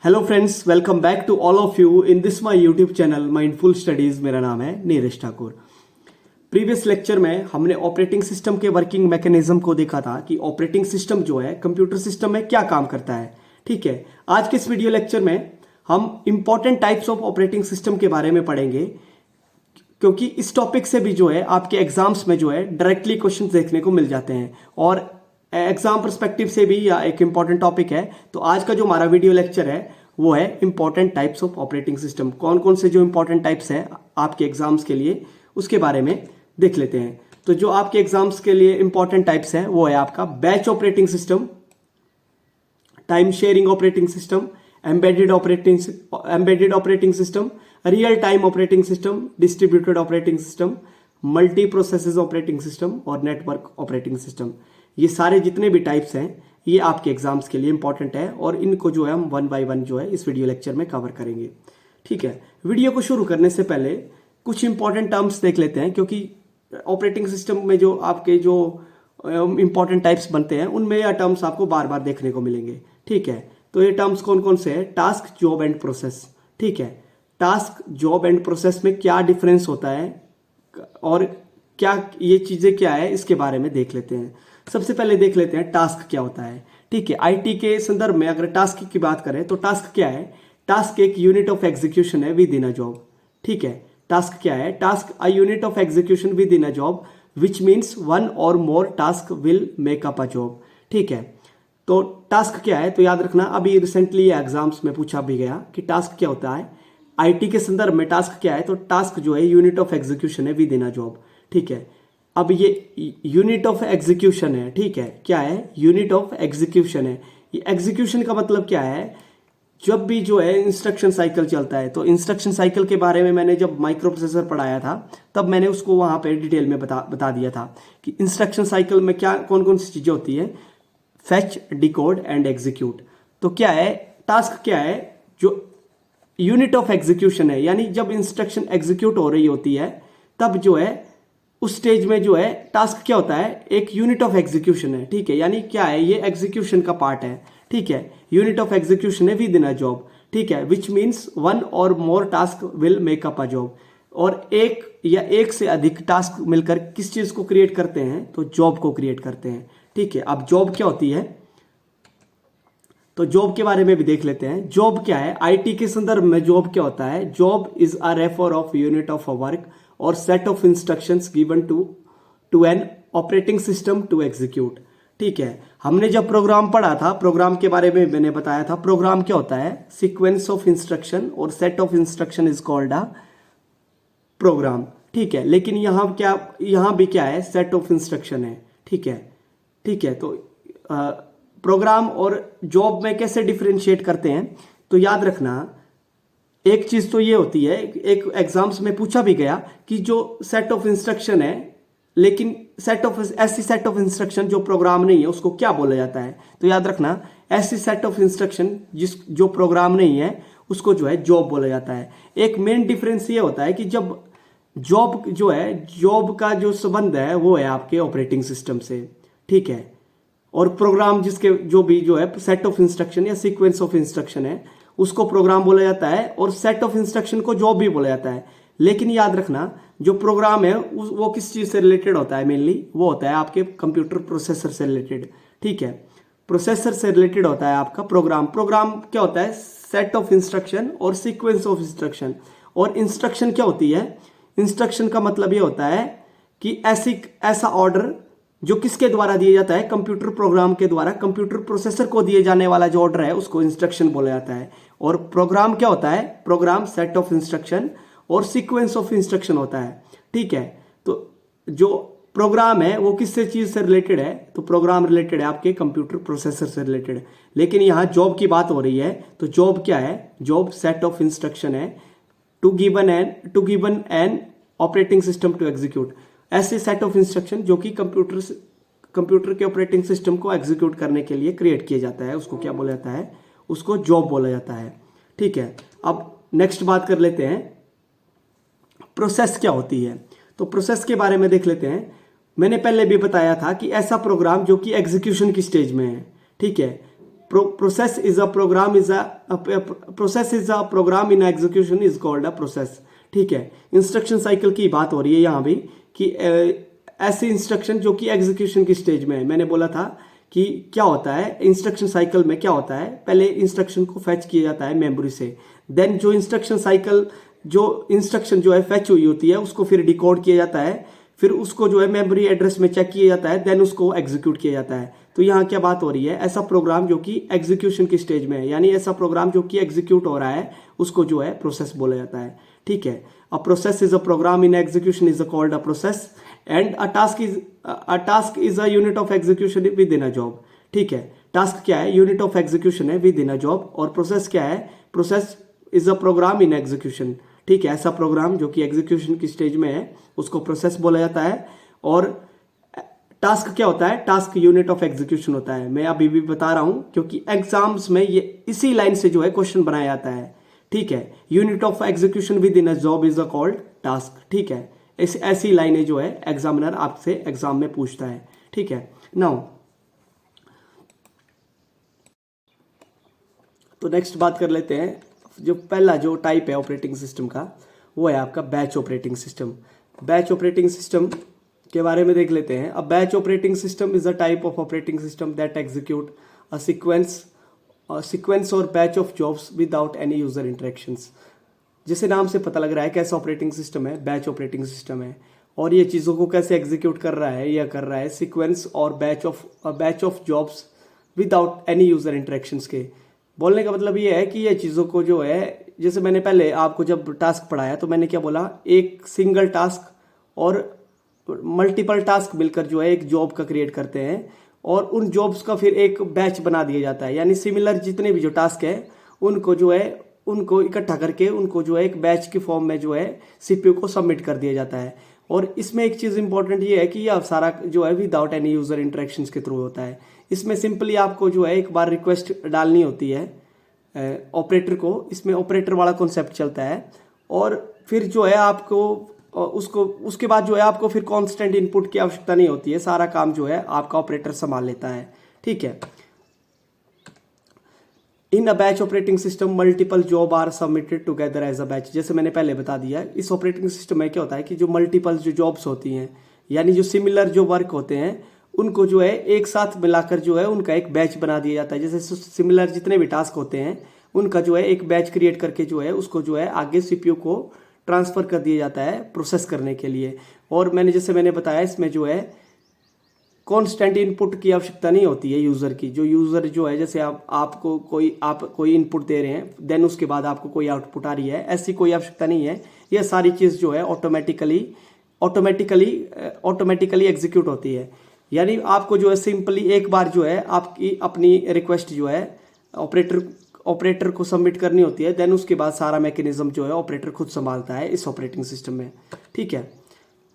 Hello friends, welcome back to all of you in this my YouTube channel mindful studies. मेरा नाम है Neeraj Thakur. Previous lecture में हमने operating system के working mechanism को देखा था कि ऑपरेटिंग सिस्टम जो है कंप्यूटर सिस्टम में क्या काम करता है। ठीक है, आज के इस वीडियो लेक्चर में हम important types of operating system के बारे में पढ़ेंगे, क्योंकि इस टॉपिक से भी जो है आपके एग्जाम्स में जो है डायरेक्टली क्वेश्चन देखने को मिल जाते हैं और एग्जाम पर्सपेक्टिव से भी या एक इंपॉर्टेंट टॉपिक है। तो आज का जो हमारा वीडियो लेक्चर है वो है important types of operating system. कौन कौन से जो इंपॉर्टेंट टाइप्स हैं आपके एग्जाम्स के लिए, उसके बारे में देख लेते हैं। तो जो आपके एग्जाम्स के लिए इंपॉर्टेंट टाइप्स हैं वो है आपका batch operating system, time sharing operating system, embedded operating system, real time operating system, distributed operating system, multi processes operating system और नेटवर्क ऑपरेटिंग सिस्टम। ये सारे जितने भी टाइप्स हैं ये आपके एग्जाम्स के लिए इंपॉर्टेंट है और इनको जो है हम वन बाय वन जो है इस वीडियो लेक्चर में कवर करेंगे। ठीक है, वीडियो को शुरू करने से पहले कुछ इंपॉर्टेंट टर्म्स देख लेते हैं, क्योंकि ऑपरेटिंग सिस्टम में जो आपके जो इंपॉर्टेंट टाइप्स बनते हैं उनमें यह टर्म्स आपको बार बार देखने को मिलेंगे। ठीक है, तो ये टर्म्स कौन कौन से हैं? Task, job and process. ठीक है, टास्क, जॉब एंड प्रोसेस में क्या डिफरेंस होता है और क्या ये चीजें क्या है, इसके बारे में देख लेते हैं। सबसे पहले देख लेते हैं टास्क क्या होता है। ठीक है, आईटी के संदर्भ में अगर टास्क की बात करें तो टास्क क्या है? टास्क एक यूनिट ऑफ एग्जीक्यूशन है विद इन अ जॉब। ठीक है, टास्क क्या है? Task a unit of execution within a job which means one or more task will make up a job. ठीक है, तो टास्क क्या है? तो याद रखना, अभी रिसेंटली एग्जाम्स में पूछा भी गया कि टास्क क्या होता है। आईटी के संदर्भ में टास्क क्या है? तो टास्क जो है यूनिट ऑफ एग्जीक्यूशन है विद इन अ जॉब। ठीक है, अब ये यूनिट ऑफ एग्जीक्यूशन है। ठीक है, क्या है? यूनिट ऑफ एग्जीक्यूशन है। ये एग्जीक्यूशन का मतलब क्या है? जब भी जो है इंस्ट्रक्शन साइकिल चलता है, तो इंस्ट्रक्शन साइकिल के बारे में मैंने जब माइक्रो प्रोसेसर पढ़ाया था तब मैंने उसको वहां पे डिटेल में बता दिया था कि इंस्ट्रक्शन साइकिल में क्या कौन कौन सी चीजें होती है। Fetch, decode and execute. तो क्या है? टास्क क्या है? जो यूनिट ऑफ एग्जीक्यूशन है, यानी जब इंस्ट्रक्शन एग्जीक्यूट हो रही होती है तब जो है उस स्टेज में जो है टास्क क्या होता है? एक यूनिट ऑफ एग्जीक्यूशन है। ठीक है, यानी क्या है? ये एग्जीक्यूशन का पार्ट है। ठीक है, यूनिट ऑफ एग्जीक्यूशन है विद इन अ जॉब। ठीक है, विच means one or more task will make up a job. और एक या एक से अधिक टास्क मिलकर किस चीज को क्रिएट करते हैं? तो जॉब को क्रिएट करते हैं। ठीक है, अब जॉब क्या होती है? तो जॉब के बारे में भी देख लेते हैं। जॉब क्या है? आईटी के संदर्भ में जॉब क्या होता है? Job is a refer of unit of a work or set of instructions given to an operating system to execute. ठीक है, हमने जब प्रोग्राम पढ़ा था, प्रोग्राम के बारे में मैंने बताया था। प्रोग्राम क्या होता है? सीक्वेंस ऑफ इंस्ट्रक्शन और set of instruction is called a program. ठीक है, लेकिन यहां भी क्या है? सेट ऑफ इंस्ट्रक्शन है। ठीक है, ठीक है, तो प्रोग्राम और जॉब में कैसे डिफरेंशिएट करते हैं? तो याद रखना, एक चीज तो ये होती है, एक एग्जाम्स में पूछा भी गया कि जो सेट ऑफ इंस्ट्रक्शन है, लेकिन ऐसी सेट ऑफ इंस्ट्रक्शन जो प्रोग्राम नहीं है उसको क्या बोला जाता है? तो याद रखना, ऐसी सेट ऑफ इंस्ट्रक्शन जो प्रोग्राम नहीं है उसको जो है जॉब बोला जाता है। एक मेन डिफरेंस ये होता है कि जब जॉब जो है, जॉब का जो संबंध है वो है आपके ऑपरेटिंग सिस्टम से। ठीक है, और प्रोग्राम जिसके जो भी जो है सेट ऑफ इंस्ट्रक्शन या सीक्वेंस ऑफ इंस्ट्रक्शन है उसको प्रोग्राम बोला जाता है और सेट ऑफ इंस्ट्रक्शन को जॉब भी बोला जाता है। लेकिन याद रखना, जो प्रोग्राम है वो किस चीज से रिलेटेड होता है? मेनली वो होता है आपके कंप्यूटर प्रोसेसर से रिलेटेड। ठीक है, प्रोसेसर से रिलेटेड होता है आपका प्रोग्राम। प्रोग्राम क्या होता है? सेट ऑफ इंस्ट्रक्शन और सीक्वेंस ऑफ इंस्ट्रक्शन। और इंस्ट्रक्शन क्या होती है? इंस्ट्रक्शन का मतलब ये होता है कि ऐसा ऑर्डर जो किसके द्वारा दिया जाता है? कंप्यूटर प्रोग्राम के द्वारा। कंप्यूटर प्रोसेसर को दिए जाने वाला जो ऑर्डर है उसको इंस्ट्रक्शन बोला जाता है। और प्रोग्राम क्या होता है? प्रोग्राम सेट ऑफ इंस्ट्रक्शन और सीक्वेंस ऑफ इंस्ट्रक्शन होता है। ठीक है, तो जो प्रोग्राम है वो किससे चीज से रिलेटेड है? तो प्रोग्राम रिलेटेड है आपके कंप्यूटर प्रोसेसर से रिलेटेड। लेकिन यहां जॉब की बात हो रही है, तो जॉब क्या है? जॉब सेट ऑफ इंस्ट्रक्शन है to given an operating system to execute. ऐसे सेट ऑफ इंस्ट्रक्शन जो कि कंप्यूटर के ऑपरेटिंग सिस्टम को एग्जीक्यूट करने के लिए क्रिएट किया जाता है, उसको क्या बोला जाता है? उसको जॉब बोला जाता है। ठीक है, अब नेक्स्ट बात कर लेते हैं, प्रोसेस क्या होती है। तो प्रोसेस के बारे में देख लेते हैं। मैंने पहले भी बताया था कि ऐसा प्रोग्राम जो कि एग्जीक्यूशन की स्टेज में है। ठीक है, process is a program is a process is a program in execution is called a process. ठीक है, इंस्ट्रक्शन साइकिल की बात हो रही है यहाँ भी कि ऐसे इंस्ट्रक्शन जो कि एग्जीक्यूशन की स्टेज में है। मैंने बोला था कि क्या होता है इंस्ट्रक्शन साइकिल में, क्या होता है, पहले इंस्ट्रक्शन को फेच किया जाता है मेमोरी से, देन जो इंस्ट्रक्शन जो है फेच हुई होती है उसको फिर डिकोड किया जाता है, फिर उसको जो है मेमोरी एड्रेस में चेक किया जाता है, देन उसको एग्जीक्यूट किया जाता है। तो यहाँ क्या बात हो रही है, ऐसा प्रोग्राम जो कि एग्जीक्यूशन की स्टेज में है, यानी ऐसा प्रोग्राम जो कि एग्जीक्यूट हो रहा है उसको जो है प्रोसेस बोला जाता है। ठीक है, a process is a program in execution is called a process and a task is a unit of execution within a job. ठीक है, टास्क क्या है, यूनिट ऑफ एग्जीक्यूशन है विद इन अ जॉब, और process क्या है, process is a program in execution. ठीक है, ऐसा प्रोग्राम जो कि एग्जीक्यूशन की स्टेज में है उसको प्रोसेस बोला जाता है। और टास्क क्या होता है, टास्क यूनिट ऑफ एग्जीक्यूशन होता है। मैं अभी भी बता रहा हूं क्योंकि एग्जाम्स में ये इसी लाइन से जो है क्वेश्चन बनाया जाता है। ठीक है, unit of execution within a job is called task. ठीक है, ऐसी लाइनें जो है एग्जामिनर आपसे एग्जाम में पूछता है। ठीक है, नाउ तो नेक्स्ट बात कर लेते हैं, जो पहला जो टाइप है ऑपरेटिंग सिस्टम का वो है आपका batch operating system. Batch operating system के बारे में देख लेते हैं। A batch operating system is a type of operating system that execute a sequence or batch of jobs without any user interactions. जैसे नाम से पता लग रहा है कैसा ऑपरेटिंग सिस्टम है, बैच ऑपरेटिंग सिस्टम है, और ये चीज़ों को कैसे एग्जीक्यूट कर रहा है, यह कर रहा है sequence or batch of jobs without any user interactions के। बोलने का मतलब ये है कि ये चीज़ों को जो है, जैसे मैंने पहले आपको जब टास्क पढ़ाया तो मैंने क्या बोला, एक सिंगल टास्क और मल्टीपल टास्क मिलकर जो है एक जॉब का क्रिएट करते हैं, और उन जॉब्स का फिर एक बैच बना दिया जाता है, यानी सिमिलर जितने भी जो टास्क है उनको जो है उनको इकट्ठा करके उनको जो है एक बैच के फॉर्म में जो है सीपीयू को सबमिट कर दिया जाता है। और इसमें एक चीज़ इंपॉर्टेंट ये है कि यह सारा जो है विदाउट एनी यूजर इंटरेक्शंस के थ्रू होता है। इसमें सिंपली आपको जो है एक बार रिक्वेस्ट डालनी होती है ऑपरेटर को, इसमें ऑपरेटर वाला कॉन्सेप्ट चलता है, और फिर जो है आपको उसके बाद जो है आपको फिर कांस्टेंट इनपुट की आवश्यकता नहीं होती है, सारा काम जो है आपका ऑपरेटर संभाल लेता है। ठीक है, in a batch operating system multiple job are submitted together as a batch. जैसे मैंने पहले बता दिया, इस ऑपरेटिंग सिस्टम में क्या होता है कि जो मल्टीपल जो जॉब्स होती हैं, यानी जो सिमिलर जो वर्क होते हैं उनको जो है एक साथ मिलाकर जो है उनका एक बैच बना दिया जाता है। जैसे सिमिलर जितने भी टास्क होते हैं उनका जो है एक बैच क्रिएट करके जो है उसको जो है आगे सीपीयू को ट्रांसफर कर दिया जाता है प्रोसेस करने के लिए। और मैंने बताया इसमें जो है कॉन्स्टेंट इनपुट की आवश्यकता नहीं होती है यूज़र की। जो यूज़र जो है, जैसे आप कोई इनपुट दे रहे हैं, देन उसके बाद आपको कोई आउटपुट आ रही है, ऐसी कोई आवश्यकता नहीं है। यह सारी चीज़ जो है ऑटोमेटिकली एग्जीक्यूट होती है। यानी आपको जो है सिंपली एक बार जो है आपकी अपनी रिक्वेस्ट जो है ऑपरेटर को सबमिट करनी होती है, देन उसके बाद सारा मैकेनिज्म जो है ऑपरेटर खुद संभालता है इस ऑपरेटिंग सिस्टम में। ठीक है,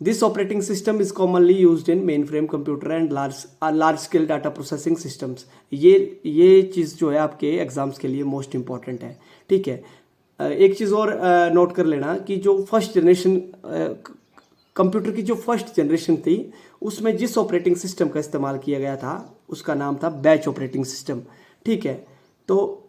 this operating system is commonly used in main frame computer and large scale data processing systems. ये चीज़ जो है आपके एग्जाम्स के लिए मोस्ट इंपॉर्टेंट है। ठीक है, एक चीज़ और नोट कर लेना कि जो फर्स्ट जनरेशन कंप्यूटर की जो फर्स्ट जनरेशन थी उसमें जिस ऑपरेटिंग सिस्टम का इस्तेमाल किया गया था उसका नाम था बैच ऑपरेटिंग सिस्टम। ठीक है, तो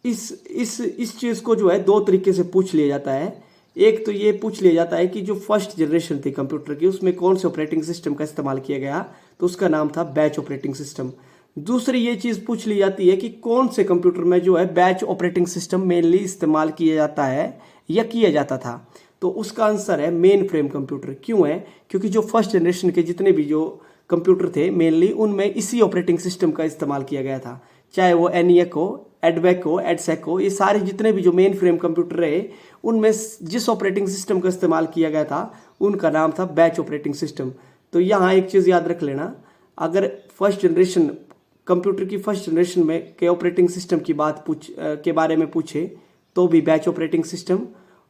इस चीज़ को जो है दो तरीके से पूछ लिया जाता है। एक तो ये पूछ लिया जाता है कि जो फर्स्ट जनरेशन थी कंप्यूटर की उसमें कौन से ऑपरेटिंग सिस्टम का इस्तेमाल किया गया, तो उसका नाम था बैच ऑपरेटिंग सिस्टम। दूसरी ये चीज़ पूछ ली जाती है कि कौन से कंप्यूटर में जो है बैच ऑपरेटिंग सिस्टम मेनली इस्तेमाल किया जाता है या किया जाता था, तो उसका आंसर है मेन फ्रेम कंप्यूटर। क्यों है, क्योंकि जो फर्स्ट जनरेशन के जितने भी जो कंप्यूटर थे मेनली उनमें इसी ऑपरेटिंग सिस्टम का इस्तेमाल किया गया था, चाहे वो एनिएक हो, एडवेक हो, एडसेक हो, ये सारे जितने भी जो मेन फ्रेम कंप्यूटर रहे उनमें जिस ऑपरेटिंग सिस्टम का इस्तेमाल किया गया था उनका नाम था बैच ऑपरेटिंग सिस्टम। तो यहाँ एक चीज़ याद रख लेना, अगर फर्स्ट जनरेशन कंप्यूटर की फर्स्ट जनरेशन में के ऑपरेटिंग सिस्टम की के बारे में पूछे तो भी बैच ऑपरेटिंग सिस्टम,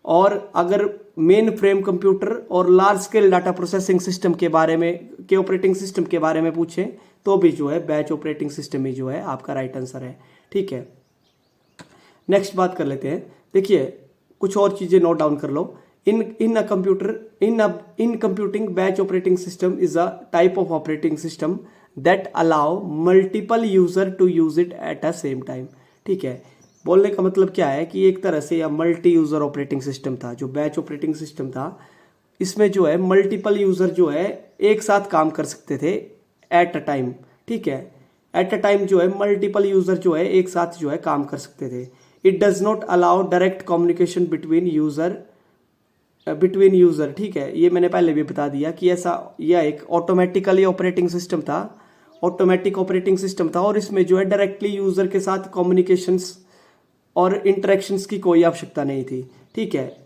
और अगर मेन फ्रेम कंप्यूटर और large scale data processing system के ऑपरेटिंग सिस्टम के बारे में पूछे तो भी जो है बैच ऑपरेटिंग सिस्टम ही जो है आपका राइट आंसर है। ठीक है, नेक्स्ट बात कर लेते हैं। देखिए कुछ और चीज़ें नोट डाउन कर लो। In computing batch operating system is a type of operating system that allow multiple user to use it at a same time. ठीक है, बोलने का मतलब क्या है कि एक तरह से यह मल्टी यूजर ऑपरेटिंग सिस्टम था। जो बैच ऑपरेटिंग सिस्टम था इसमें जो है मल्टीपल यूजर जो है एक साथ काम कर सकते थे एट अ टाइम। ठीक है, एट अ टाइम जो है मल्टीपल यूजर जो है एक साथ जो है काम कर सकते थे। It does not allow direct communication between user. ठीक है, ये मैंने पहले भी बता दिया कि ऐसा यह एक ऑटोमेटिकली ऑपरेटिंग सिस्टम था, ऑटोमेटिक ऑपरेटिंग सिस्टम था और इसमें जो है डायरेक्टली यूजर के साथ कम्युनिकेशंस और इंटरेक्शंस की कोई आवश्यकता नहीं थी। ठीक है,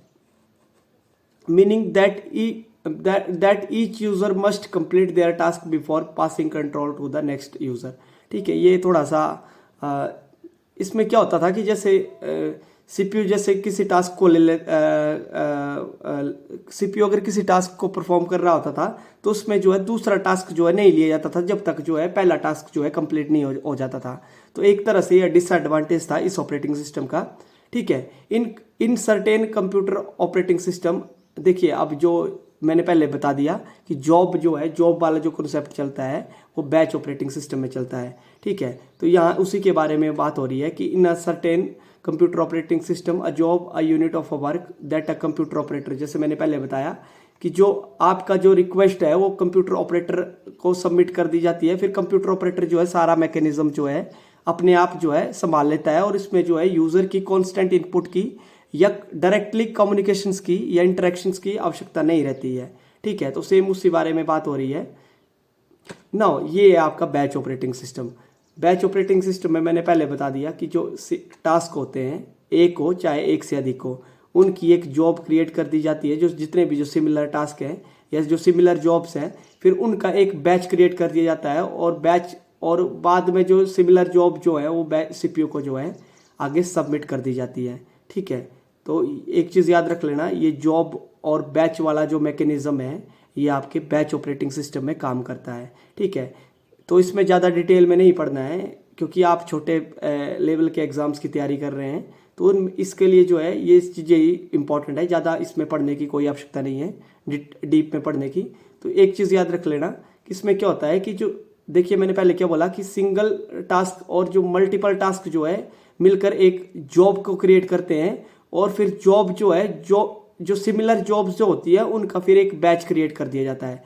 meaning that each user must complete their task before passing control to the next user. ठीक है, ये थोड़ा सा इसमें क्या होता था कि जैसे सीपीयू जैसे किसी टास्क को सीपीयू अगर किसी टास्क को परफॉर्म कर रहा होता था तो उसमें जो है दूसरा टास्क जो है नहीं लिया जाता था जब तक जो है पहला टास्क जो है कंप्लीट नहीं हो जाता था। तो एक तरह से यह डिसएडवांटेज था इस ऑपरेटिंग सिस्टम का। ठीक है, in certain computer operating system, देखिए अब जो मैंने पहले बता दिया कि जॉब जो है, जॉब वाला जो कॉन्सेप्ट चलता है वो बैच ऑपरेटिंग सिस्टम में चलता है। ठीक है, तो यहाँ उसी के बारे में बात हो रही है कि in a certain computer operating system a job a unit of a work that a computer operator, जैसे मैंने पहले बताया कि जो आपका जो रिक्वेस्ट है वो कंप्यूटर ऑपरेटर को सबमिट कर दी जाती है, फिर कंप्यूटर ऑपरेटर जो है सारा मैकेनिज्म जो है अपने आप जो है संभाल लेता है और इसमें जो है यूजर की कॉन्स्टेंट इनपुट की या डायरेक्टली कम्युनिकेशंस की या इंटरेक्शंस की आवश्यकता नहीं रहती है। ठीक है, तो सेम उसी बारे में बात हो रही है ना। ये है आपका batch operating system. Batch operating system में मैंने पहले बता दिया कि जो टास्क होते हैं, एक हो चाहे एक से अधिक हो, उनकी एक जॉब क्रिएट कर दी जाती है। जो जितने भी जो सिमिलर टास्क हैं या जो सिमिलर जॉब्स हैं, फिर उनका एक बैच क्रिएट कर दिया जाता है और बाद में जो सिमिलर जॉब जो है वो सीपीयू को जो है आगे सबमिट कर दी जाती है। ठीक है, तो एक चीज़ याद रख लेना, ये जॉब और बैच वाला जो मैकेनिज्म है ये आपके बैच ऑपरेटिंग सिस्टम में काम करता है। ठीक है, तो इसमें ज़्यादा डिटेल में नहीं पढ़ना है क्योंकि आप छोटे लेवल के एग्ज़ाम्स की तैयारी कर रहे हैं, तो इसके लिए जो है ये चीज़ें ही इंपॉर्टेंट है, ज़्यादा इसमें पढ़ने की कोई आवश्यकता नहीं है, डीप में पढ़ने की। तो एक चीज़ याद रख लेना कि इसमें क्या होता है कि जो देखिए मैंने पहले क्या बोला कि सिंगल टास्क और जो मल्टीपल टास्क जो है मिलकर एक जॉब को क्रिएट करते हैं और फिर जॉब जो है जो सिमिलर जॉब्स जो होती है उनका फिर एक बैच क्रिएट कर दिया जाता है।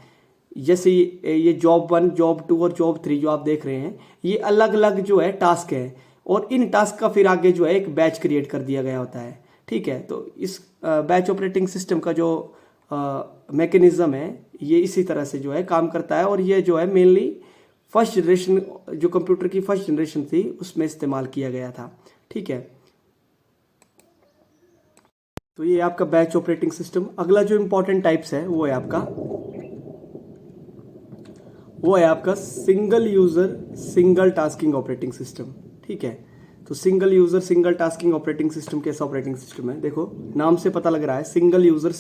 जैसे ये जॉब 1, जॉब 2 और जॉब 3 जो आप देख रहे हैं ये अलग अलग जो है टास्क है और इन टास्क का फिर आगे जो है एक बैच क्रिएट कर दिया गया होता है। ठीक है, तो इस बैच ऑपरेटिंग सिस्टम का जो मैकेनिज्म है ये इसी तरह से जो है काम करता है और ये जो है मेनली फर्स्ट जनरेशन, जो कंप्यूटर की फर्स्ट जनरेशन थी उसमें इस्तेमाल किया गया था। ठीक है, तो ये आपका बैच ऑपरेटिंग सिस्टम। अगला जो इंपॉर्टेंट टाइप्स है वो है आपका single user single tasking operating system. ठीक है, तो single user single tasking operating system कैसा ऑपरेटिंग सिस्टम है, देखो नाम से पता लग रहा है single user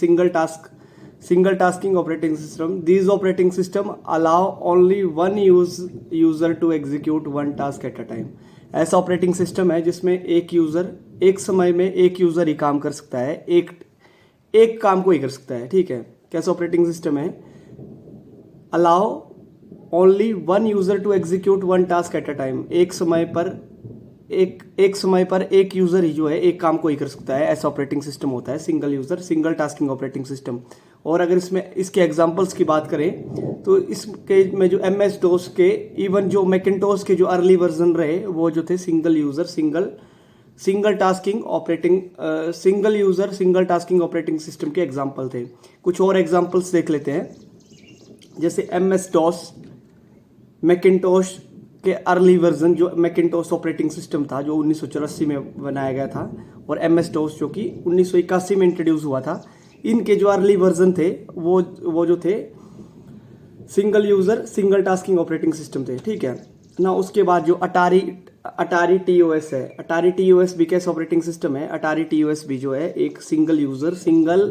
single tasking operating system. These operating system allow only one user to execute one task at a time. ऐसा ऑपरेटिंग सिस्टम है जिसमें एक समय में एक यूजर ही काम कर सकता है, एक काम को ही कर सकता है। ठीक है, कैसा ऑपरेटिंग सिस्टम है, allow only one user to execute one task at a time. एक समय पर एक यूजर ही जो है एक काम को ही कर सकता है, ऐसा ऑपरेटिंग सिस्टम होता है single user single tasking operating system. और अगर इसमें इसके एग्जांपल्स की बात करें तो इसके में जो MS DOS के, इवन जो मैकिन्टोश के जो अर्ली वर्जन रहे वो जो थे single user single tasking operating system के एग्जाम्पल थे। कुछ और एग्जाम्पल्स देख लेते हैं, जैसे MS DOS, मैकिन्टोश के अर्ली वर्जन जो मैकिन्टोश ऑपरेटिंग सिस्टम था जो 1984 में बनाया गया था, और MS DOS जो कि 1981 में इंट्रोड्यूस हुआ था। इनके जो अर्ली वर्जन थे वो जो थे single user single tasking operating system थे। ठीक है ना, उसके बाद जो अटारी TOS है, अटारी TOS भी कैसा ऑपरेटिंग सिस्टम है, अटारी TOS भी जो है एक single user single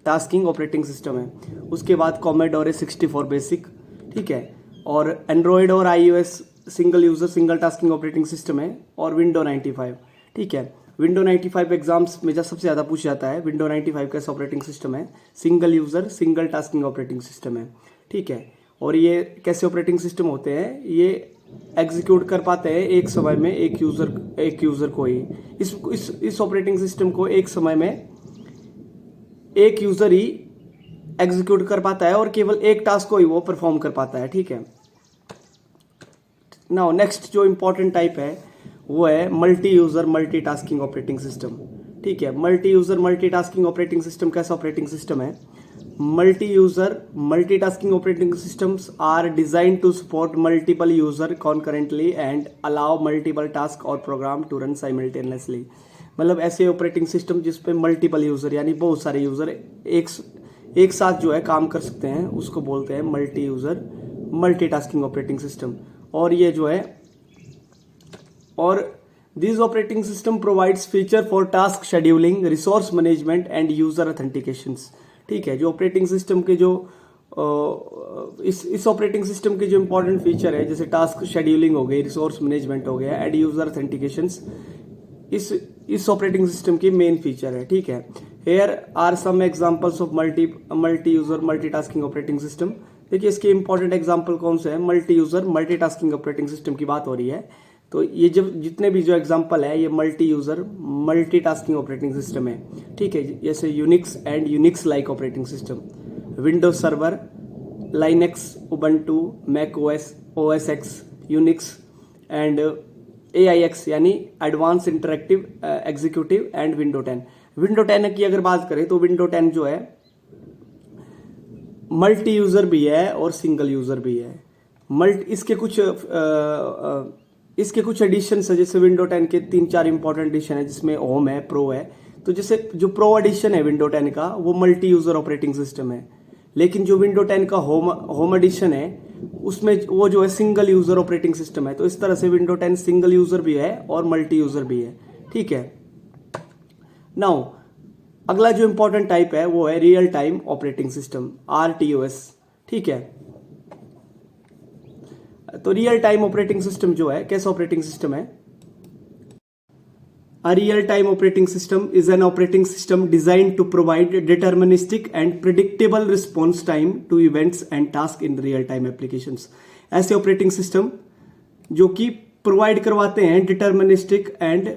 tasking operating system है। उसके बाद कॉमोडोर 64 बेसिक, ठीक है, और एंड्रॉयड और iOS single user single tasking operating system है, और विंडो 95। ठीक है, विंडो 95 एग्जाम्स में जब सबसे ज़्यादा पूछा जाता है, विंडो 95 कैसा ऑपरेटिंग सिस्टम है, single user single tasking operating system है। ठीक है, और ये कैसे ऑपरेटिंग सिस्टम होते हैं, ये एग्जीक्यूट कर पाते हैं एक समय में एक यूज़र को ही। इस ऑपरेटिंग सिस्टम को एक समय में एक यूज़र ही एग्जीक्यूट कर पाता है और केवल एक टास्क को ही वो परफॉर्म कर पाता है, ठीक है। नाउ नेक्स्ट जो इम्पोर्टेंट टाइप है वो है multi user multitasking operating system, ठीक है। Multi user multitasking operating system कैसा ऑपरेटिंग सिस्टम है? Multi user multitasking operating systems are designed to support multiple user concurrently and allow multiple task और program to run simultaneously. मतलब ऐसे operating system जिसपे multiple user यानी बहुत सारे user एक साथ जो है काम कर सकते हैं उसको बोलते हैं multi user multitasking operating system. और ये जो है और this operating system provides feature for task scheduling, resource management and user authentications, ठीक है। जो ऑपरेटिंग सिस्टम के जो इस ऑपरेटिंग सिस्टम के जो इंपॉर्टेंट फीचर है जैसे टास्क शेड्यूलिंग हो गई, रिसोर्स मैनेजमेंट हो गया एंड यूजर ऑथेंटिकेशंस, इस ऑपरेटिंग सिस्टम की मेन फीचर है, ठीक है। Here are some examples of multi user multitasking operating system. देखिए इसके इंपॉर्टेंट एग्जांपल कौन से हैं? Multi user multitasking operating system की बात हो रही है तो ये जब जितने भी जो एग्जांपल है ये multi user multitasking operating system है, ठीक है। जैसे Unix and Unix like operating system, Windows server, Linux, Ubuntu, Mac OS X, Unix and AIX यानी advance interactive executive and window 10। Window 10 की अगर बात करें तो विंडो 10 जो है मल्टी यूजर भी है और सिंगल यूजर भी है। इसके कुछ एडिशन है, जैसे विंडो 10 के 3-4 इंपॉर्टेंट एडिशन है जिसमें होम है, प्रो है। तो जैसे जो प्रो एडिशन है विंडो 10 का वो मल्टी यूजर ऑपरेटिंग सिस्टम है, लेकिन जो विंडो 10 का होम एडिशन है उसमें वो जो है सिंगल यूजर ऑपरेटिंग सिस्टम है। तो इस तरह से विंडो 10 सिंगल यूजर भी है और मल्टी यूजर भी है, ठीक है। नाउ अगला जो इंपॉर्टेंट टाइप है वो है real time operating system, RTOS, ठीक है। तो रियल टाइम ऑपरेटिंग सिस्टम जो है कैसा ऑपरेटिंग सिस्टम है? A real-time operating system is an operating system designed to provide deterministic and predictable response time to events and tasks in real-time applications। ऐसे operating system जो कि provide करवाते हैं deterministic and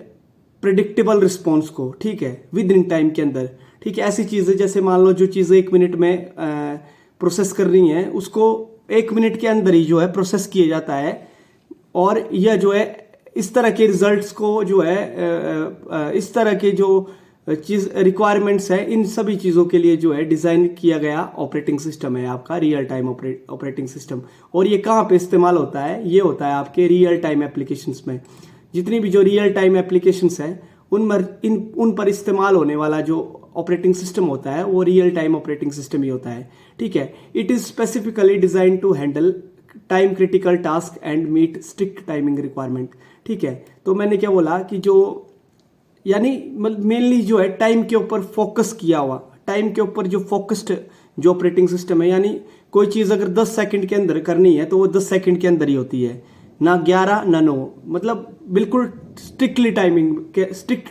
predictable response को, ठीक है, with in time के अंदर, ठीक है। ऐसी चीजें जैसे मान लो जो चीजें 1 मिनट में प्रोसेस कर रही हैं उसको 1 मिनट के अंदर ही जो है प्रोसेस किया जाता है और यह जो है इस तरह के रिजल्ट्स को जो है इस तरह के जो चीज रिक्वायरमेंट्स है इन सभी चीज़ों के लिए जो है डिज़ाइन किया गया ऑपरेटिंग सिस्टम है आपका रियल टाइम ऑपरेटिंग सिस्टम। और ये कहाँ पे इस्तेमाल होता है? ये होता है आपके रियल टाइम एप्लीकेशंस में। जितनी भी जो रियल टाइम एप्लीकेशंस हैं उन पर इस्तेमाल होने वाला जो ऑपरेटिंग सिस्टम होता है वो रियल टाइम ऑपरेटिंग सिस्टम ही होता है, ठीक है। It is specifically design to handle time critical task and meet strict timing requirement, ठीक है। तो मैंने क्या बोला कि जो यानी मेनली जो है टाइम के ऊपर फोकस किया हुआ, टाइम के ऊपर जो फोकस्ड जो ऑपरेटिंग सिस्टम है, यानी कोई चीज़ अगर 10 सेकंड के अंदर करनी है तो वो 10 सेकंड के अंदर ही होती है, ना 11 ना 9, मतलब बिल्कुल स्ट्रिक्ट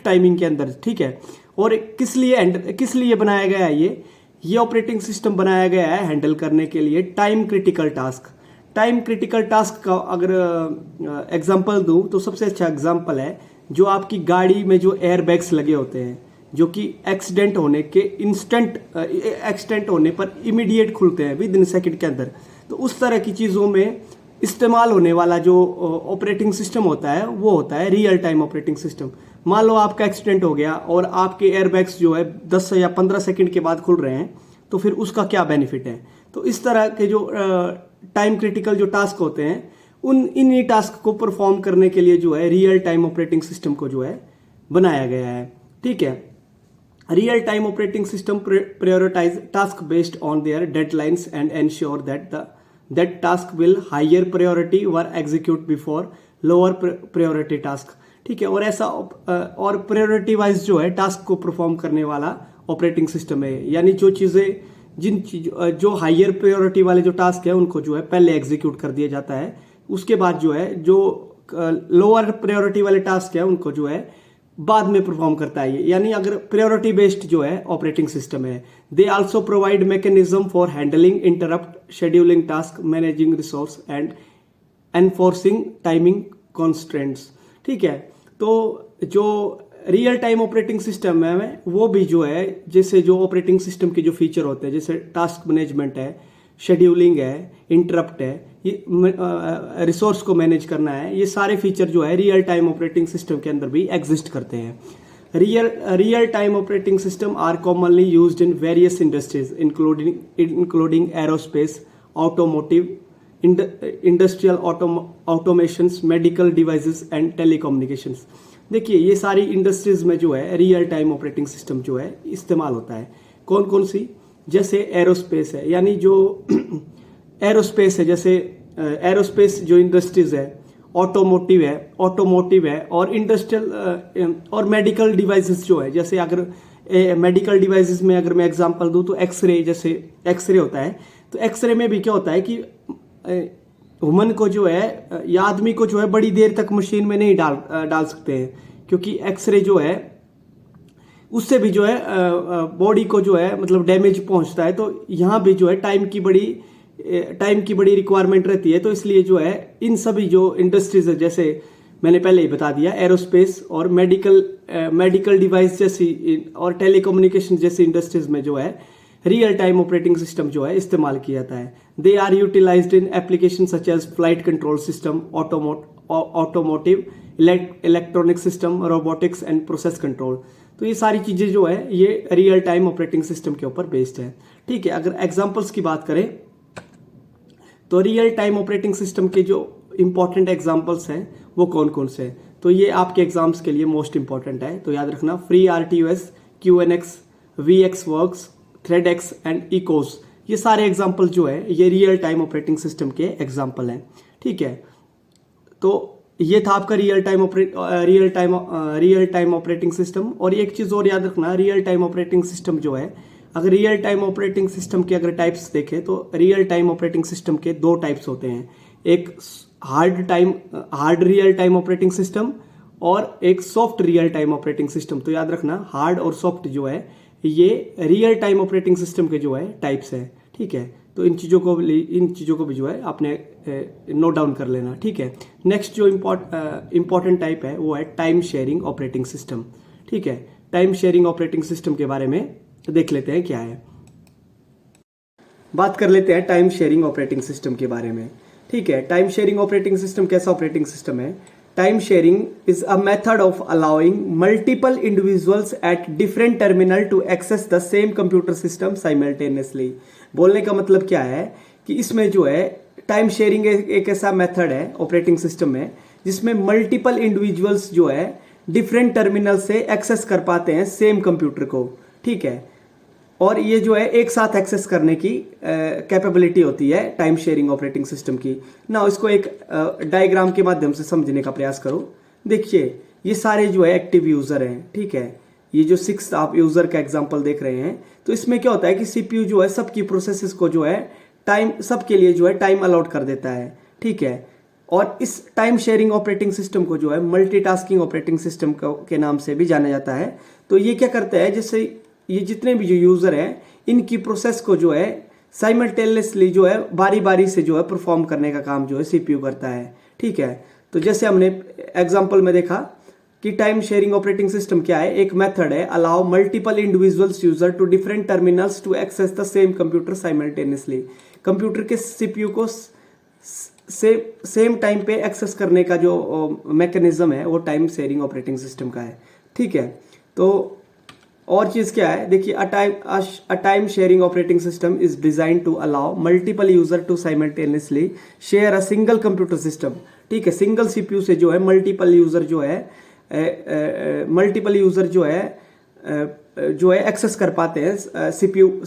टाइमिंग के अंदर, ठीक है। और किस लिए बनाया गया है ये ऑपरेटिंग सिस्टम बनाया गया है हैंडल करने के लिए टाइम क्रिटिकल टास्क का अगर एग्जांपल दूं तो सबसे अच्छा एग्जांपल है जो आपकी गाड़ी में जो एयर बैग्स लगे होते हैं जो कि एक्सीडेंट होने पर इमीडिएट खुलते हैं विद इन सेकंड के अंदर। तो उस तरह की चीज़ों में इस्तेमाल होने वाला जो ऑपरेटिंग सिस्टम होता है वो होता है रियल टाइम ऑपरेटिंग सिस्टम। मान लो आपका एक्सीडेंट हो गया और आपके एयरबैग्स जो है 10 या 15 सेकंड के बाद खुल रहे हैं, तो फिर उसका क्या बेनिफिट है? तो इस तरह के जो टाइम क्रिटिकल जो टास्क होते हैं इन्हीं टास्क को परफॉर्म करने के लिए जो है रियल टाइम ऑपरेटिंग सिस्टम को जो है बनाया गया है, ठीक है। Real time operating system prioritize task based on their deadlines and ensure that task will higher priority were execute before lower priority task, ठीक है। और ऐसा और प्रायोरिटी वाइज जो है टास्क को परफॉर्म करने वाला ऑपरेटिंग सिस्टम है, यानी जो चीज़ें जो हायर प्रायोरिटी वाले जो टास्क है उनको जो है पहले एग्जीक्यूट कर दिया जाता है, उसके बाद जो है जो लोअर प्रायोरिटी वाले टास्क है उनको जो है बाद में परफॉर्म करता है ये, यानी अगर प्रायोरिटी बेस्ड जो है ऑपरेटिंग सिस्टम है। They also provide mechanism for handling interrupt, scheduling task, managing resource and enforcing timing constraints. ठीक है, तो जो रियल टाइम ऑपरेटिंग सिस्टम है वो भी जो है, जैसे जो ऑपरेटिंग सिस्टम के जो फीचर होते हैं, जैसे टास्क मैनेजमेंट है, शेड्यूलिंग है, इंटरप्ट है, ये रिसोर्स को मैनेज करना है, ये सारे फीचर जो है रियल टाइम ऑपरेटिंग सिस्टम के अंदर भी एग्जिस्ट करते हैं। Real time operating system are commonly used in various industries including aerospace, automotive, industrial automations, medical devices and telecommunications. देखिए ये सारी इंडस्ट्रीज में जो है रियल टाइम ऑपरेटिंग सिस्टम जो है इस्तेमाल होता है। कौन कौन सी? जैसे एरोस्पेस है, यानी जो एरोस्पेस है, जैसे एरोस्पेस जो इंडस्ट्रीज है, ऑटोमोटिव है और इंडस्ट्रियल और मेडिकल डिवाइसेस जो है, जैसे अगर मेडिकल डिवाइसेस में अगर मैं एग्जांपल दूं तो एक्सरे, जैसे एक्सरे होता है, तो एक्सरे में भी क्या होता है कि ह्यूमन को जो है या आदमी को जो है बड़ी देर तक मशीन में नहीं डाल सकते हैं, क्योंकि एक्सरे जो है उससे भी जो है बॉडी को जो है मतलब डैमेज पहुंचता है। तो यहाँ भी जो है टाइम की बड़ी रिक्वायरमेंट रहती है। तो इसलिए जो है इन सभी जो इंडस्ट्रीज है, जैसे मैंने पहले ही बता दिया, एरोस्पेस और मेडिकल डिवाइस जैसी और टेलीकम्युनिकेशन जैसी इंडस्ट्रीज में जो है रियल टाइम ऑपरेटिंग सिस्टम जो है इस्तेमाल किया जाता है। They are utilized in application such as flight control system, automotive, electronic system, robotics and process control. तो ये सारी चीजें जो है ये रियल टाइम ऑपरेटिंग सिस्टम के ऊपर बेस्ड है। ठीक है, अगर एग्जांपल्स की बात करें तो रियल टाइम ऑपरेटिंग सिस्टम के जो इंपॉर्टेंट एग्जांपल्स हैं वो कौन कौन से हैं, तो ये आपके एग्जाम्स के लिए मोस्ट इंपॉर्टेंट है, तो याद रखना, free RTOS, QNX, VxWorks, ThreadX and ECOS। ये सारे एग्जाम्पल जो है ये रियल टाइम ऑपरेटिंग सिस्टम के एग्जाम्पल हैं। ठीक है, तो ये था आपका रियल टाइम ऑपरेटिंग सिस्टम। और एक चीज और याद रखना, रियल टाइम ऑपरेटिंग सिस्टम जो है, अगर रियल टाइम ऑपरेटिंग सिस्टम के अगर टाइप्स देखें तो रियल टाइम ऑपरेटिंग सिस्टम के दो टाइप्स होते हैं, एक hard real time operating system और एक soft real time operating system. तो याद रखना, हार्ड और सॉफ्ट जो है ये रियल टाइम ऑपरेटिंग सिस्टम के जो है टाइप्स है। ठीक है, तो इन चीज़ों को भी जो है आपने नोट डाउन कर लेना। ठीक है, नेक्स्ट जो इम्पॉर्टेंट टाइप है वो है टाइम शेयरिंग ऑपरेटिंग सिस्टम। ठीक है, टाइम शेयरिंग ऑपरेटिंग सिस्टम के बारे में देख लेते हैं क्या है। बात कर लेते हैं टाइम शेयरिंग ऑपरेटिंग सिस्टम के बारे में। ठीक है, टाइम शेयरिंग ऑपरेटिंग सिस्टम कैसा ऑपरेटिंग सिस्टम है? Time sharing is a method of allowing multiple individuals at different terminal to access the same computer system simultaneously. बोलने का मतलब क्या है कि इसमें जो है टाइम शेयरिंग एक ऐसा मेथड है ऑपरेटिंग सिस्टम में जिसमें मल्टीपल इंडिविजुअल्स जो है डिफरेंट टर्मिनल से एक्सेस कर पाते हैं सेम कंप्यूटर को। ठीक है, और ये जो है एक साथ एक्सेस करने की कैपेबिलिटी होती है टाइम शेयरिंग ऑपरेटिंग सिस्टम की। ना इसको एक डायग्राम के माध्यम से समझने का प्रयास करो। देखिए ये सारे जो है एक्टिव यूजर हैं। ठीक है, ये जो 6 आप यूजर का एग्जांपल देख रहे हैं, तो इसमें क्या होता है कि CPU जो है सबकी प्रोसेसेस को जो है टाइम, सबके लिए जो है टाइम अलॉट कर देता है। ठीक है, और इस टाइम शेयरिंग ऑपरेटिंग सिस्टम को जो है मल्टीटास्किंग ऑपरेटिंग सिस्टम के नाम से भी जाना जाता है। तो ये क्या करता है, जैसे ये जितने भी जो यूजर हैं इनकी प्रोसेस को जो है साइमल्टेनियसली जो है बारी बारी से जो है परफॉर्म करने का काम जो है CPU करता है। ठीक है, तो जैसे हमने एग्जांपल में देखा कि टाइम शेयरिंग ऑपरेटिंग सिस्टम क्या है, एक मेथड है allow multiple individuals user to different terminals to access the same computer simultaneously. Computer के CPU को सेम टाइम पे एक्सेस करने का जो मैकेनिज्म है वो टाइम शेयरिंग ऑपरेटिंग सिस्टम का है। ठीक है, तो और चीज क्या है, देखिए a time sharing operating system is design to allow multiple user to simultaneously share a single computer system. ठीक है, सिंगल CPU से जो है मल्टीपल यूजर जो है एक्सेस कर पाते हैं CPU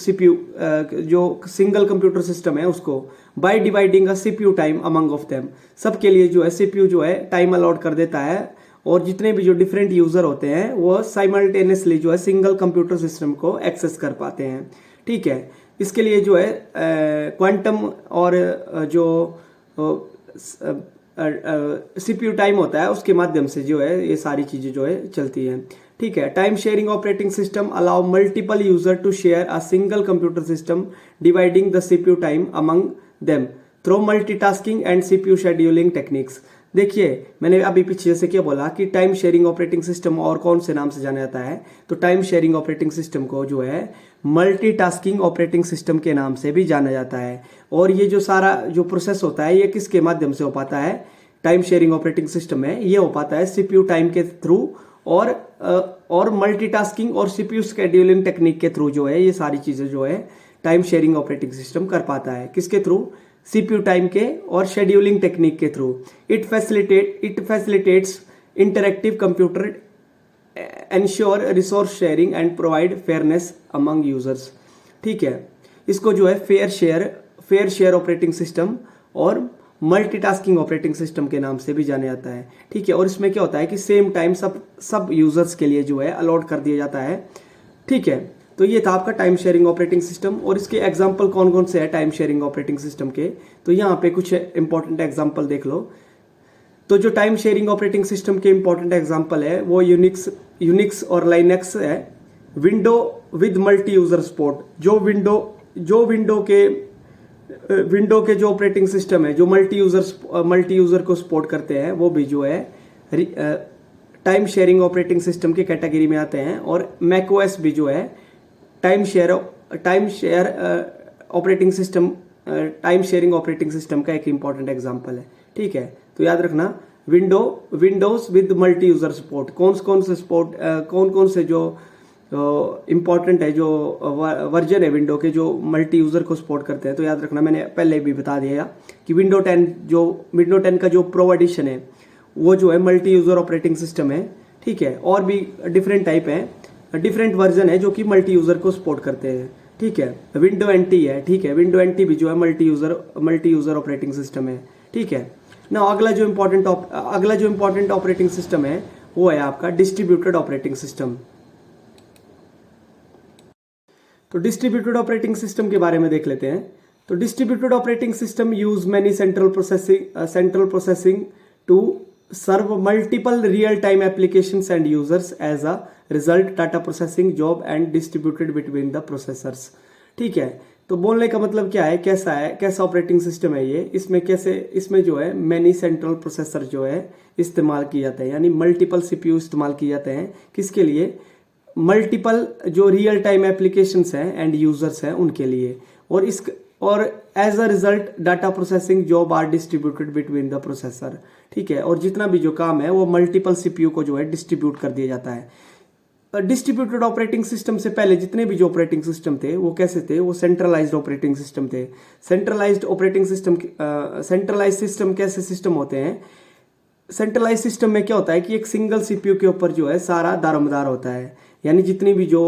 जो सिंगल कंप्यूटर सिस्टम है उसको, by dividing a CPU time among of them. सबके लिए जो है CPU जो है टाइम अलॉट कर देता है, और जितने भी जो डिफरेंट यूजर होते हैं वो साइमल्टेनियसली जो है सिंगल कंप्यूटर सिस्टम को एक्सेस कर पाते हैं। ठीक है, इसके लिए जो है क्वांटम और जो सीपीयू टाइम होता है, उसके माध्यम से जो है ये सारी चीजें जो है चलती हैं। ठीक है, time sharing operating system allow multiple user to share a single computer system dividing the CPU time among them through multitasking and CPU scheduling techniques. देखिए मैंने अभी पीछे से क्या बोला कि टाइम शेयरिंग ऑपरेटिंग सिस्टम और कौन से नाम से जाना जाता है, तो टाइम शेयरिंग ऑपरेटिंग सिस्टम को जो है मल्टीटास्किंग ऑपरेटिंग सिस्टम के नाम से भी जाना जाता है। और ये जो सारा जो प्रोसेस होता है ये किसके माध्यम से हो पाता है, टाइम शेयरिंग ऑपरेटिंग सिस्टम में ये हो पाता है सीपीयू टाइम के थ्रू और मल्टीटास्किंग और सीपीयू शेड्यूलिंग टेक्निक के थ्रू जो है ये सारी चीजें जो है टाइम शेयरिंग ऑपरेटिंग सिस्टम कर पाता है। किसके थ्रू, सीपीयू टाइम के और शेड्यूलिंग टेक्निक के through. It facilitates interactive computer, ensure resource sharing and provide fairness among users. ठीक है, इसको जो है फेयर शेयर ऑपरेटिंग सिस्टम और मल्टीटास्किंग ऑपरेटिंग सिस्टम के नाम से भी जाना जाता है। ठीक है, और इसमें क्या होता है कि सेम टाइम सब यूजर्स के लिए जो है अलॉट कर दिया जाता है। ठीक है, तो ये था आपका टाइम शेयरिंग ऑपरेटिंग सिस्टम। और इसके एग्जांपल कौन कौन से हैं टाइम शेयरिंग ऑपरेटिंग सिस्टम के, तो यहाँ पे कुछ इंपॉर्टेंट एग्जांपल देख लो। तो जो टाइम शेयरिंग ऑपरेटिंग सिस्टम के इंपॉर्टेंट एग्जांपल है वो यूनिक्स और लाइनेक्स है। Window with multi user support, जो विंडो के जो ऑपरेटिंग सिस्टम है जो मल्टी यूजर को सपोर्ट करते हैं वो भी जो है टाइम शेयरिंग ऑपरेटिंग सिस्टम के कैटेगरी में आते हैं। और मैकओएस भी जो है टाइम शेयरिंग ऑपरेटिंग सिस्टम का एक इंपॉर्टेंट एग्जांपल है। ठीक है, तो याद रखना Windows with multi user support, कौन कौन से जो इंपॉर्टेंट है जो वर्जन है विंडो के जो मल्टी यूजर को सपोर्ट करते हैं। तो याद रखना मैंने पहले भी बता दिया कि विंडो 10 का जो प्रो एडिशन है वो जो है मल्टी यूजर ऑपरेटिंग सिस्टम है। ठीक है, और भी डिफरेंट टाइप है, डिफरेंट वर्जन है जो कि मल्टी यूजर को सपोर्ट करते हैं। ठीक है, विंडो एनटी है। ठीक है, विंडो एनटी भी जो है मल्टी यूजर ऑपरेटिंग सिस्टम है। ठीक है ना, अगला जो इंपॉर्टेंट ऑपरेटिंग सिस्टम है वो है आपका डिस्ट्रीब्यूटेड ऑपरेटिंग सिस्टम। तो डिस्ट्रीब्यूटेड ऑपरेटिंग सिस्टम के बारे में देख लेते हैं। तो distributed operating system use many central processing to serve multiple real time applications and users as a result data processing job and distributed between the processors. ठीक है, तो बोलने का मतलब क्या है, कैसा ऑपरेटिंग सिस्टम है ये, इसमें जो है मैनी सेंट्रल प्रोसेसर जो है इस्तेमाल किए जाते हैं, यानी मल्टीपल सीपीयू इस्तेमाल किए जाते हैं। किसके लिए, मल्टीपल जो रियल टाइम एप्लीकेशंस हैं एंड यूजर्स हैं उनके लिए। और as a result data processing job are distributed between the processor. ठीक है, और जितना भी जो काम है वो मल्टीपल सीपीयू को जो है डिस्ट्रीब्यूट कर दिया जाता है। डिस्ट्रीब्यूटेड ऑपरेटिंग सिस्टम से पहले जितने भी जो ऑपरेटिंग सिस्टम थे वो कैसे थे, वो सेंट्रलाइज्ड ऑपरेटिंग सिस्टम थे। सेंट्रलाइज्ड सिस्टम कैसे सिस्टम होते हैं, सेंट्रलाइज सिस्टम में क्या होता है कि एक सिंगल सीपीयू के ऊपर जो है सारा दारोमदार होता है, यानी जितनी भी जो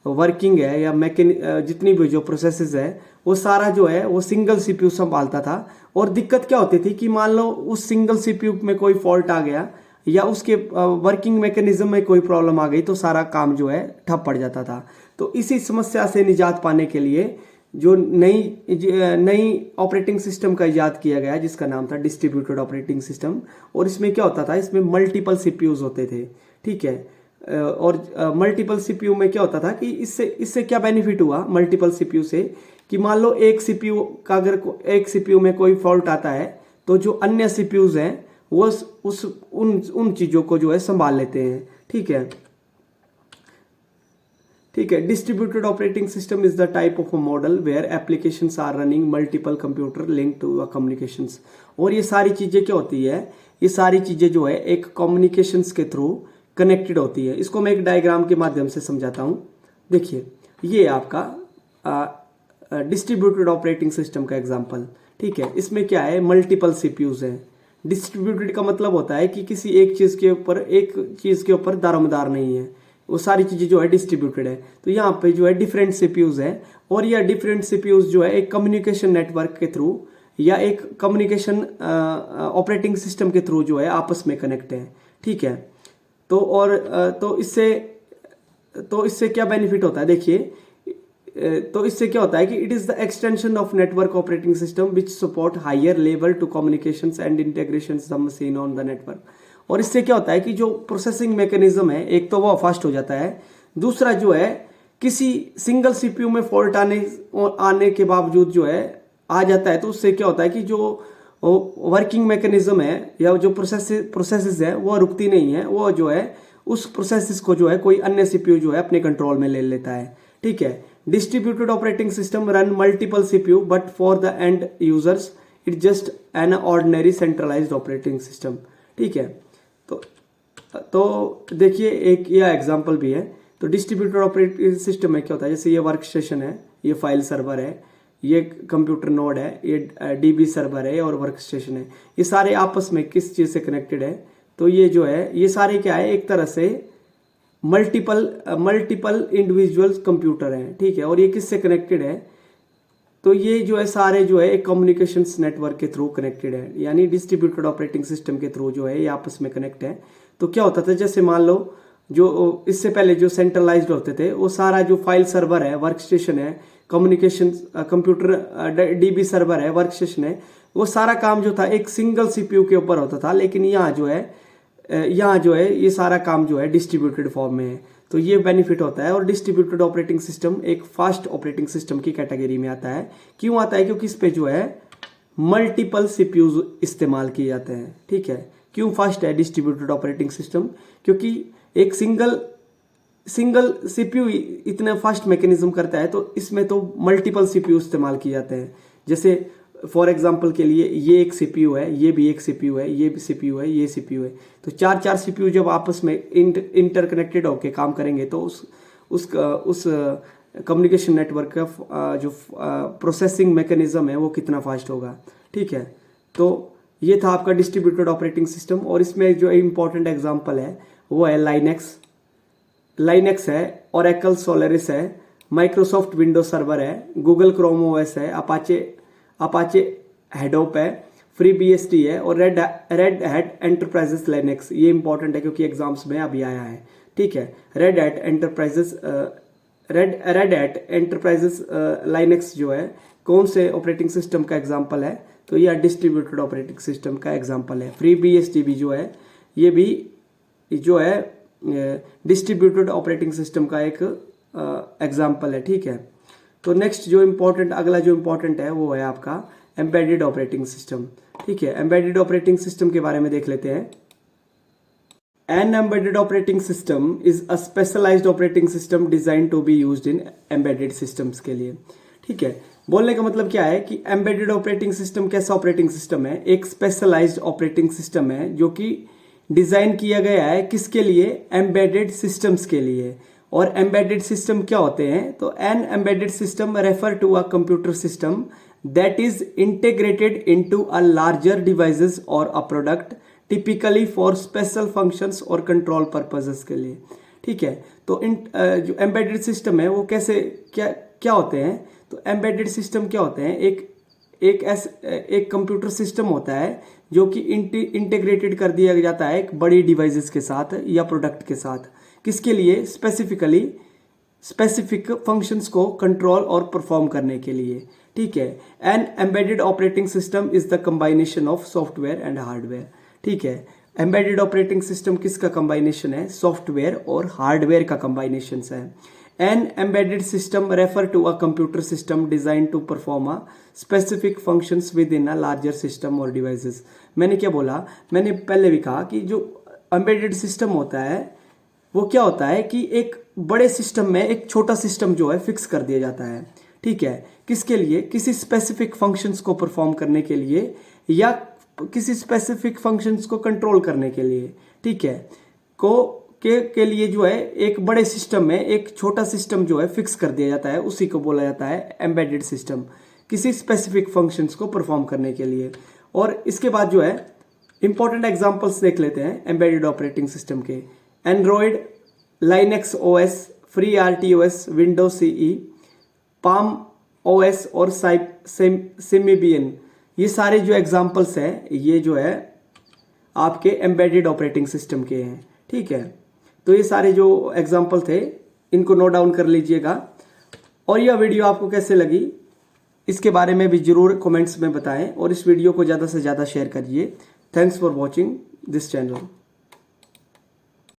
वर्किंग है या जितनी भी जो प्रोसेसेस है वो सारा जो है वो सिंगल सीपीयू संभालता था। और दिक्कत क्या होती थी कि मान लो उस सिंगल सीपीयू में कोई फॉल्ट आ गया या उसके वर्किंग मैकेनिज्म में कोई प्रॉब्लम आ गई तो सारा काम जो है ठप पड़ जाता था। तो इसी समस्या से निजात पाने के लिए जो नई ऑपरेटिंग सिस्टम का इजाद किया गया जिसका नाम था डिस्ट्रीब्यूटेड ऑपरेटिंग सिस्टम। और इसमें क्या होता था, इसमें मल्टीपल सीपीयूज होते थे। ठीक है, और मल्टीपल सीपीयू में क्या होता था कि इससे क्या बेनिफिट हुआ मल्टीपल सीपीयू से, कि मान लो एक सीपीयू में कोई फॉल्ट आता है तो जो अन्य सीपीयूज हैं वो उन चीजों को जो है संभाल लेते हैं। ठीक है, distributed operating system is the type of a model where applications are running multiple computer link to a communications. और ये सारी चीजें क्या होती है, ये सारी चीजें जो है एक कम्युनिकेशंस के थ्रू कनेक्टेड होती है। इसको मैं एक डायग्राम के माध्यम से समझाता हूं। देखिए, ये आपका डिस्ट्रीब्यूटेड ऑपरेटिंग सिस्टम का एग्जांपल। ठीक है, इसमें क्या है, मल्टीपल सीपीयूज हैं। डिस्ट्रीब्यूटेड का मतलब होता है कि किसी एक चीज के ऊपर दारोमदार नहीं है, वो सारी चीजें जो है डिस्ट्रीब्यूटेड है। तो यहाँ पे जो है डिफरेंट सीपीयूज है और यह डिफरेंट सीपीयूज जो है एक कम्युनिकेशन नेटवर्क के थ्रू या एक कम्युनिकेशन ऑपरेटिंग सिस्टम के थ्रू जो है आपस में कनेक्ट है। ठीक है, तो इससे क्या बेनिफिट होता है, देखिए तो इससे क्या होता है कि it is the extension of network operating system which support higher level to communications and integration the machine on the network. और इससे क्या होता है कि जो प्रोसेसिंग मैकेनिज्म है एक तो वो फास्ट हो जाता है, दूसरा जो है किसी सिंगल सीपीयू में फॉल्ट आने के बावजूद जो है आ जाता है, तो उससे क्या होता है कि जो वर्किंग मैकेनिज्म है या जो प्रोसेसेस है वो रुकती नहीं है, वो जो है उस प्रोसेसेस को जो है कोई अन्य सीपीयू जो है अपने कंट्रोल में ले लेता है। ठीक है, distributed operating system run multiple CPU but for the end users it just an ordinary centralised operating system. ठीक है, तो देखिए एक यह एग्जांपल भी है। तो डिस्ट्रीब्यूटेड ऑपरेटिंग सिस्टम में क्या होता है, जैसे ये वर्क स्टेशन है, ये फाइल सर्वर है, ये कंप्यूटर नोड है, ये डीबी सर्वर है और वर्क स्टेशन है, ये सारे आपस में किस चीज़ से कनेक्टेड है, तो ये जो है ये सारे क्या है, एक तरह से मल्टीपल इंडिविजुअल कंप्यूटर हैं। ठीक है, और ये किससे कनेक्टेड है, तो ये जो है सारे जो है एक कम्युनिकेशंस नेटवर्क के थ्रू कनेक्टेड है, यानी डिस्ट्रीब्यूटेड ऑपरेटिंग सिस्टम के थ्रू जो है ये आपस में कनेक्ट है। तो क्या होता था, जैसे मान लो जो इससे पहले जो सेंट्रलाइज्ड होते थे वो सारा जो फाइल सर्वर है, वर्क स्टेशन है, कम्युनिकेशन कंप्यूटर डीबी सर्वर है, वर्क स्टेशन है, वो सारा काम जो था एक सिंगल सीपीयू के ऊपर होता था। लेकिन यहाँ जो है ये सारा काम जो है डिस्ट्रीब्यूटेड फॉर्म में है, तो ये बेनिफिट होता है। और डिस्ट्रीब्यूटेड ऑपरेटिंग सिस्टम एक फास्ट ऑपरेटिंग सिस्टम की कैटेगरी में आता है। क्यों आता है, क्योंकि इस पे जो है मल्टीपल सीपीयू इस्तेमाल किए जाते हैं। ठीक है, क्यों फास्ट है डिस्ट्रीब्यूटेड ऑपरेटिंग सिस्टम, क्योंकि एक सिंगल सीपीयू इतना फास्ट मैकेनिज्म करता है, तो इसमें तो मल्टीपल सीपीयू इस्तेमाल किए जाते हैं। जैसे फॉर एग्जांपल के लिए ये एक सीपीयू है, ये भी एक सीपीयू है, ये भी सीपीयू है, ये सीपीयू है, तो चार सीपीयू जब आपस में इंटरकनेक्टेड होकर काम करेंगे तो उस कम्युनिकेशन नेटवर्क का जो प्रोसेसिंग मैकेनिज्म है वो कितना फास्ट होगा। ठीक है, तो ये था आपका डिस्ट्रीब्यूटेड ऑपरेटिंग सिस्टम। और इसमें जो इंपॉर्टेंट एग्जांपल है वो है लाइनेक्स है, ओरेकल सोलरिस है, माइक्रोसॉफ्ट विंडोज सर्वर है, गूगल क्रोम ओएस है, अपाचे हेडोप है, फ्री बीएसटी है और रेड हैट एंटरप्राइजेस लाइनेक्स। ये इंपॉर्टेंट है क्योंकि एग्जाम्स में अभी आया है। ठीक है, रेड हैट एंटरप्राइजेस लाइनेक्स जो है कौन से ऑपरेटिंग सिस्टम का एग्जाम्पल है, तो यह डिस्ट्रीब्यूटेड ऑपरेटिंग सिस्टम का एग्जाम्पल है। फ्री बीएसटी भी जो है ये भी जो है डिस्ट्रीब्यूटेड ऑपरेटिंग सिस्टम का एक एग्जाम्पल है। ठीक है, तो नेक्स्ट अगला जो इम्पोर्टेंट है वो है आपका एम्बेडेड ऑपरेटिंग सिस्टम। ठीक है, एम्बेडेड ऑपरेटिंग सिस्टम के बारे में देख लेते हैं। An embedded operating system is a specialized operating system design to be used in embedded systems के लिए। ठीक है, बोलने का मतलब क्या है कि एम्बेडेड ऑपरेटिंग सिस्टम कैसा ऑपरेटिंग सिस्टम है, एक स्पेशलाइज्ड ऑपरेटिंग सिस्टम है जो कि डिजाइन किया गया है किसके लिए, एम्बेडेड सिस्टम्स के लिए। और एम्बेडेड सिस्टम क्या होते हैं, तो an embedded system refer to a computer system that is integrated into a larger devices or a product typically for special functions or control purposes के लिए। ठीक है, तो जो एम्बेडेड सिस्टम है वो कैसे क्या होते हैं, तो एम्बेडेड सिस्टम क्या होते हैं, एक कंप्यूटर सिस्टम होता है जो कि इंटीग्रेटेड कर दिया जाता है एक बड़ी डिवाइसेस के साथ या प्रोडक्ट के साथ, किसके लिए, स्पेसिफिक फंक्शंस को कंट्रोल और परफॉर्म करने के लिए। ठीक है, an embedded operating system is the combination of software and hardware. ठीक है, एम्बेडेड ऑपरेटिंग सिस्टम किसका कंबाइनेशन है, सॉफ्टवेयर और हार्डवेयर का कंबाइनेशन है। An embedded system refer to a computer system design to perform a specific functions within a larger system और devices. मैंने क्या बोला, मैंने पहले भी कहा कि जो एम्बेडेड सिस्टम होता है वो क्या होता है कि एक बड़े सिस्टम में एक छोटा सिस्टम जो है फिक्स कर दिया जाता है। ठीक है, किसके लिए, किसी स्पेसिफिक फंक्शंस को परफॉर्म करने के लिए या किसी स्पेसिफिक फंक्शंस को कंट्रोल करने के लिए। ठीक है, के लिए जो है एक बड़े सिस्टम में एक छोटा सिस्टम जो है फिक्स कर दिया जाता है, उसी को बोला जाता है एम्बेडेड सिस्टम, किसी स्पेसिफिक फंक्शंस को परफॉर्म करने के लिए। और इसके बाद जो है इंपॉर्टेंट एग्जांपल्स देख लेते हैं एम्बेडेड ऑपरेटिंग सिस्टम के। Android, Linux OS, free RTOS, Windows CE, Palm OS और सिम्बियन, ये सारे जो एग्जांपल्स हैं ये जो है आपके एम्बेडेड ऑपरेटिंग सिस्टम के हैं। ठीक है, तो ये सारे जो एग्जांपल थे इनको नोट डाउन कर लीजिएगा। और यह वीडियो आपको कैसे लगी इसके बारे में भी जरूर कमेंट्स में बताएं और इस वीडियो को ज़्यादा से ज़्यादा शेयर करिए। Thanks for watching this channel.